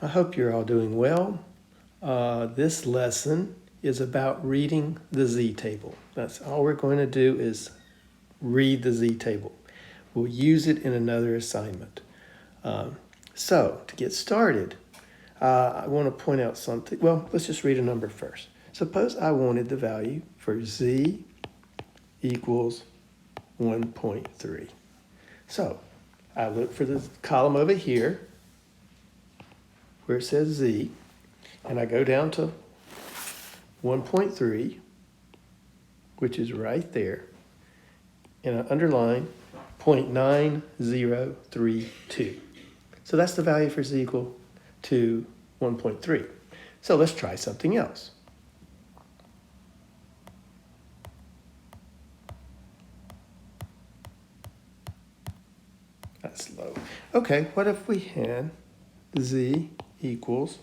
I hope you're all doing well. This lesson is about reading the z-table. That's all we're going to do is read the z-table. We'll use it in another assignment. So to get started, I want to point out something. Well, let's just read a number first. Suppose I wanted the value for z equals 1.3. So I look for the column over here where it says z, and I go down to 1.3, which is right there, and I underline 0.9032. So that's the value for z equal to 1.3. So let's try something else. That's low. Okay, what if we had z equals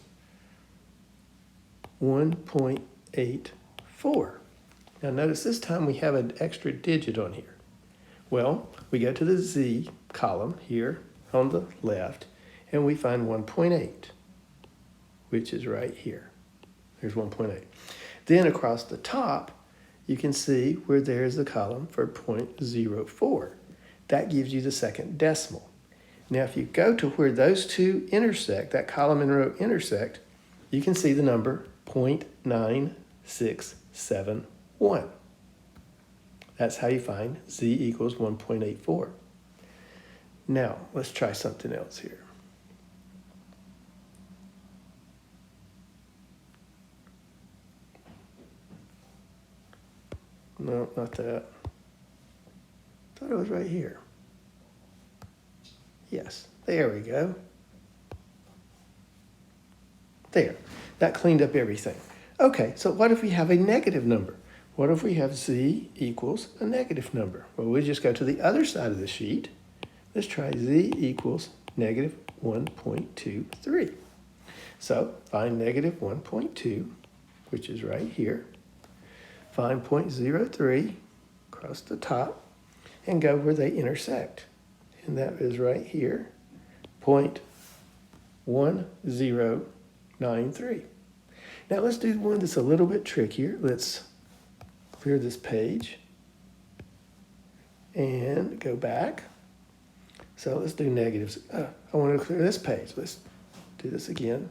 1.84? Now notice this time we have an extra digit on here. Well, we go to the z column here on the left, and we find 1.8, which is right here. There's 1.8. Then across the top, you can see where there's the column for 0.04. That gives you the second decimal. Now, if you go to where those two intersect, that column and row intersect, you can see the number 0.9671. That's how you find z equals 1.84. Now, let's try something else here. No, not that. Thought it was right here. Yes, there we go. There, that cleaned up everything. Okay, so what if we have a negative number? What if we have z equals a negative number? Well, we just go to the other side of the sheet. Let's try z equals negative 1.23. So find negative 1.2, which is right here. Find 0.03 across the top and go where they intersect. And that is right here, 0.1093. Now let's do one that's a little bit trickier. Let's clear this page and go back. So let's do negatives. I want to clear this page. Let's do this again.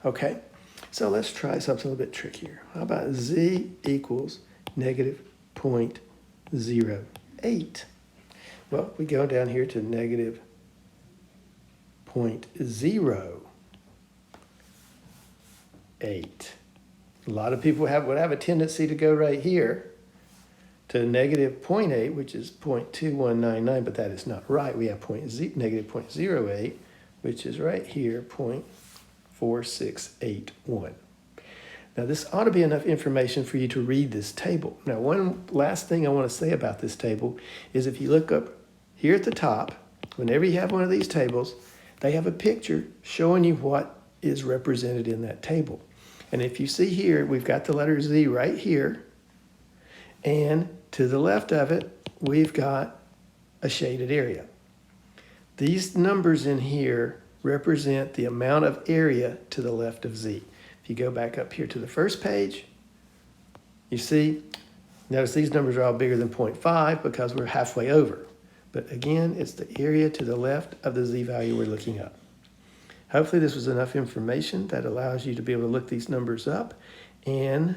Okay, so let's try something a little bit trickier. How about z equals negative 0.08? Well, we go down here to negative 0.08. A lot of people would have a tendency to go right here to negative 0.8, which is 0.2199, but that is not right. We have negative 0.08, which is right here, 0.4681. Now, this ought to be enough information for you to read this table. Now, one last thing I want to say about this table is if you look up here at the top, whenever you have one of these tables, they have a picture showing you what is represented in that table. And if you see here, we've got the letter Z right here, and to the left of it, we've got a shaded area. These numbers in here represent the amount of area to the left of Z. If you go back up here to the first page, you see, notice these numbers are all bigger than 0.5 because we're halfway over. But again, it's the area to the left of the Z value we're looking up. Hopefully this was enough information that allows you to be able to look these numbers up, and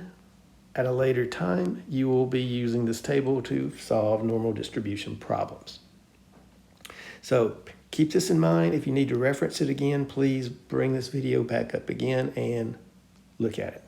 at a later time, you will be using this table to solve normal distribution problems. So keep this in mind. If you need to reference it again, please bring this video back up again and look at it.